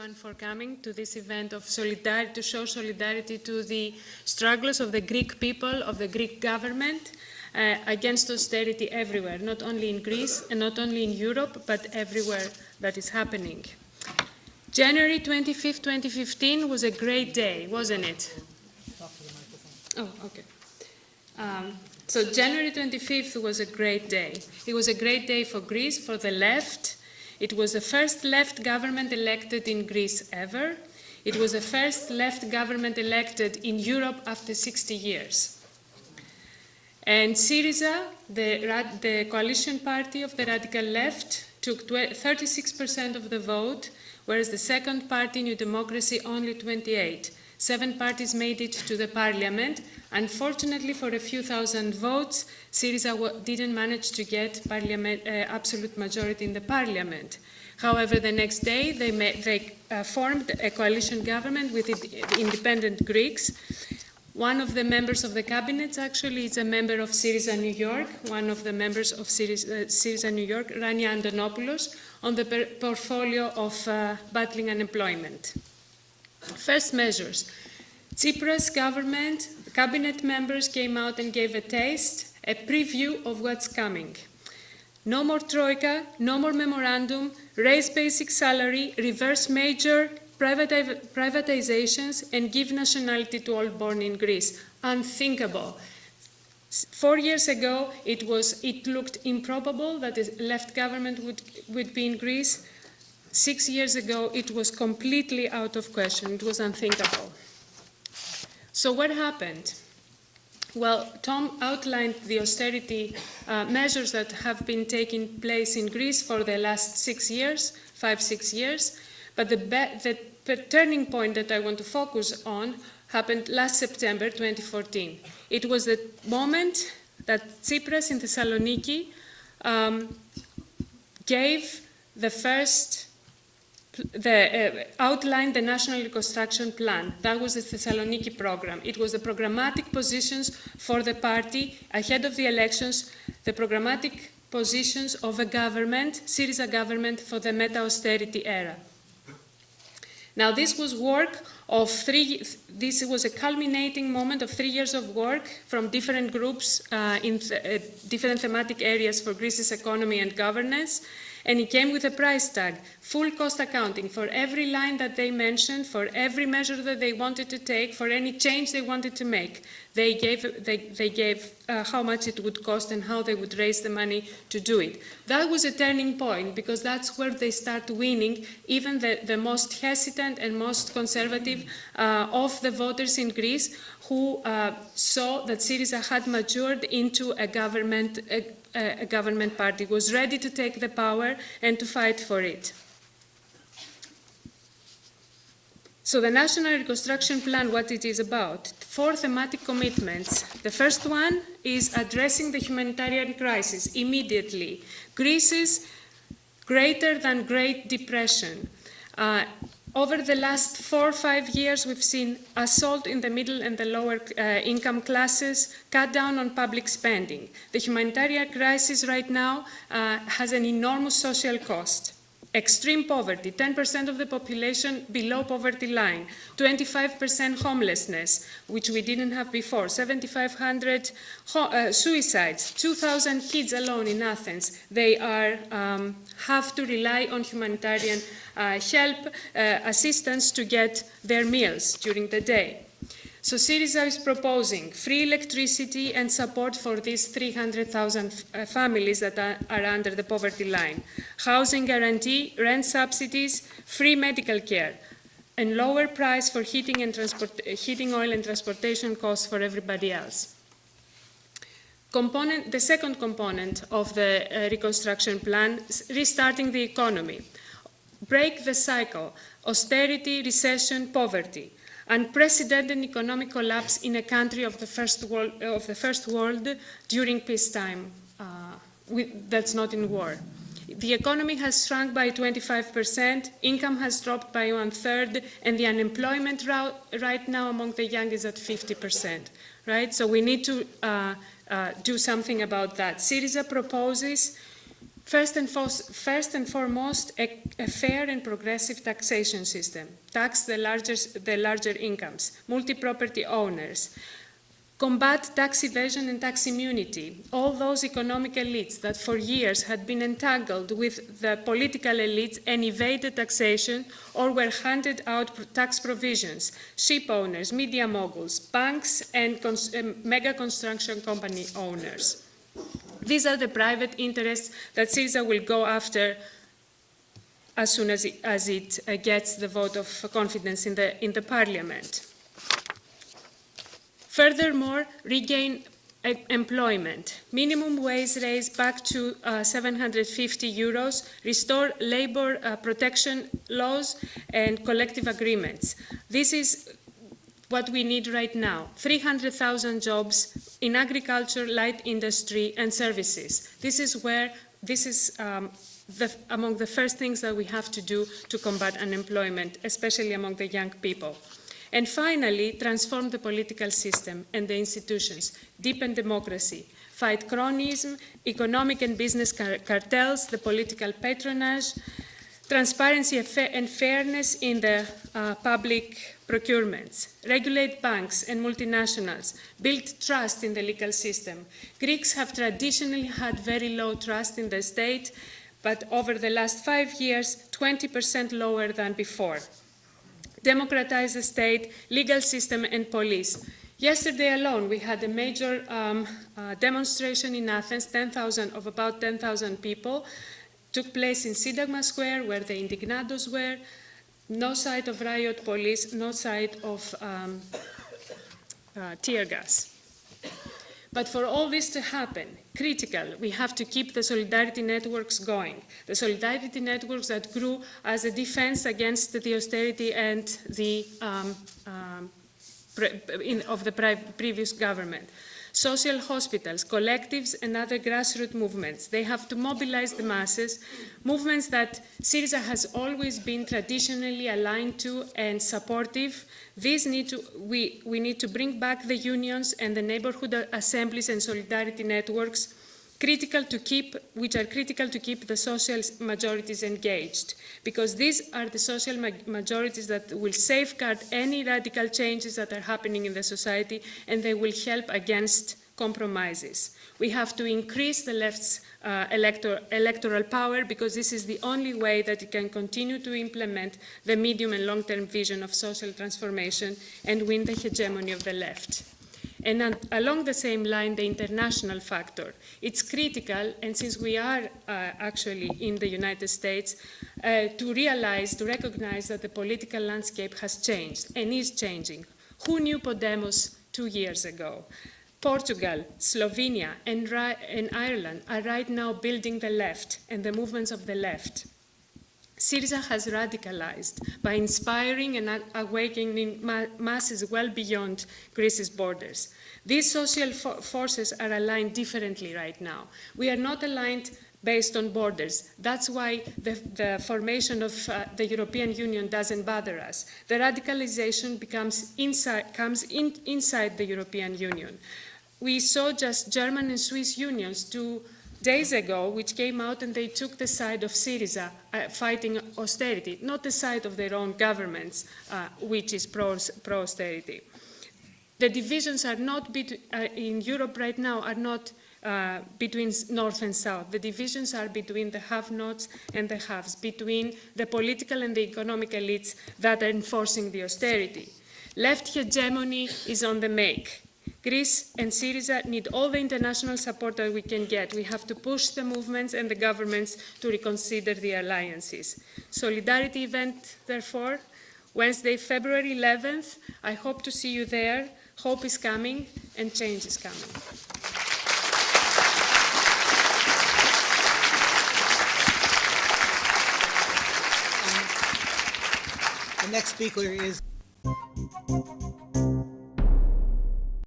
everyone for coming to this event of solidarity, to show solidarity to the struggles of the Greek people, of the Greek government against austerity everywhere, not only in Greece and not only in Europe, but everywhere that is happening. January 25th, 2015 was a great day, wasn't it? Oh, okay. So January 25th was a great day. It was a great day for Greece, for the left. It was the first left government elected in Greece ever. It was the first left government elected in Europe after 60 years. And SYRIZA, the coalition party of the radical left, took 36% of the vote, whereas the second party, New Democracy, only 28%. 7 parties made it to the parliament. Unfortunately, for a few thousand votes, SYRIZA didn't manage to get absolute majority in the parliament. However, the next day, they formed a coalition government with independent Greeks. One of the members of the cabinet, actually, is a member of SYRIZA-New York, one of the members of SYRIZA-New York, Rania Antonopoulos, on the portfolio of battling unemployment. First measures. Tsipras government, cabinet members came out and gave a taste, a preview of what's coming. No more troika, no more memorandum, raise basic salary, reverse major privatizations, and give nationality to all born in Greece. Unthinkable. 4 years ago, it looked improbable that a left government would be in Greece. 6 years ago, it was completely out of question. It was unthinkable. So what happened? Well, Tom outlined the austerity measures that have been taking place in Greece for the last 6 years, 5-6 years. But the turning point that I want to focus on happened last September 2014. It was the moment that Tsipras in Thessaloniki gave outlined the National Reconstruction Plan. That was the Thessaloniki program. It was the programmatic positions for the party ahead of the elections, the programmatic positions of a government, SYRIZA government, for the meta-austerity era. Now, this was work of this was a culminating moment of 3 years of work from different groups in different thematic areas for Greece's economy and governance. And it came with a price tag, full cost accounting for every line that they mentioned, for every measure that they wanted to take, for any change they wanted to make. They gave how much it would cost and how they would raise the money to do it. That was a turning point because that's where they start winning even the most hesitant and most conservative of the voters in Greece who saw that SYRIZA had matured into a government party, was ready to take the power and to fight for it. So the National Reconstruction Plan, what it is about, 4 thematic commitments. The first one is addressing the humanitarian crisis immediately. Greece's greater than Great Depression. Over the last 4 or 5 years, we've seen assault in the middle and the lower income classes, cut down on public spending. The humanitarian crisis right now has an enormous social cost. Extreme poverty, 10% of the population below poverty line, 25% homelessness, which we didn't have before, 7,500 suicides, 2,000 kids alone in Athens. They have to rely on humanitarian help, assistance to get their meals during the day. So SYRIZA is proposing free electricity and support for these 300,000 families that are under the poverty line, housing guarantee, rent subsidies, free medical care, and lower price for heating, oil and transportation costs for everybody else. The second component of the reconstruction plan is restarting the economy. Break the cycle, austerity, recession, poverty. Unprecedented economic collapse in a country of the first world during peacetime that's not in war. The economy has shrunk by 25%, income has dropped by 1/3, and the unemployment right now among the young is at 50%. Right? So we need to do something about that. SYRIZA proposes First and foremost, a fair and progressive taxation system. Tax the larger incomes, multi-property owners. Combat tax evasion and tax immunity. All those economic elites that for years had been entangled with the political elites and evaded taxation or were handed out tax provisions. Ship owners, media moguls, banks, and mega construction company owners. These are the private interests that SYRIZA will go after as soon as it gets the vote of confidence in the parliament. Furthermore, regain employment. Minimum wage raise back to 750 euros, restore labor protection laws and collective agreements. This is what we need right now. 300,000 jobs in agriculture, light industry, and services. This is among the first things that we have to do to combat unemployment, especially among the young people. And finally, transform the political system and the institutions, deepen democracy, fight cronyism, economic and business cartels, the political patronage, transparency and fairness in the public procurements, regulate banks and multinationals, build trust in the legal system. Greeks have traditionally had very low trust in the state, but over the last 5 years, 20% lower than before. Democratize the state, legal system, and police. Yesterday alone, we had a major demonstration in Athens, about 10,000 people, took place in Syntagma Square, where the indignados were. No sight of riot police, no sight of tear gas. But for all this to happen, critical, we have to keep the solidarity networks going. The solidarity networks that grew as a defense against the austerity and of the previous government. Social hospitals, collectives, and other grassroots movements. They have to mobilize the masses, movements that SYRIZA has always been traditionally aligned to and supportive. We need to bring back the unions and the neighborhood assemblies and solidarity networks, which are critical to keep the social majorities engaged, because these are the social majorities that will safeguard any radical changes that are happening in the society, and they will help against compromises. We have to increase the left's electoral power, because this is the only way that it can continue to implement the medium and long-term vision of social transformation and win the hegemony of the left. And along the same line, the international factor. It's critical, and since we are actually in the United States, to recognize that the political landscape has changed and is changing. Who knew Podemos 2 years ago? Portugal, Slovenia, and Ireland are right now building the left and the movements of the left. SYRIZA has radicalized by inspiring and awakening masses well beyond Greece's borders. These social forces are aligned differently right now. We are not aligned based on borders. That's why the formation of the European Union doesn't bother us. The radicalization comes inside the European Union. We saw just German and Swiss unions 2 days ago, which came out and they took the side of SYRIZA fighting austerity, not the side of their own governments, which is pro-austerity. The divisions are not in Europe right now are not between North and South. The divisions are between the have-nots and the haves, between the political and the economic elites that are enforcing the austerity. Left hegemony is on the make. Greece and SYRIZA need all the international support that we can get. We have to push the movements and the governments to reconsider the alliances. Solidarity event, therefore, Wednesday, February 11th. I hope to see you there. Hope is coming and change is coming. The next speaker is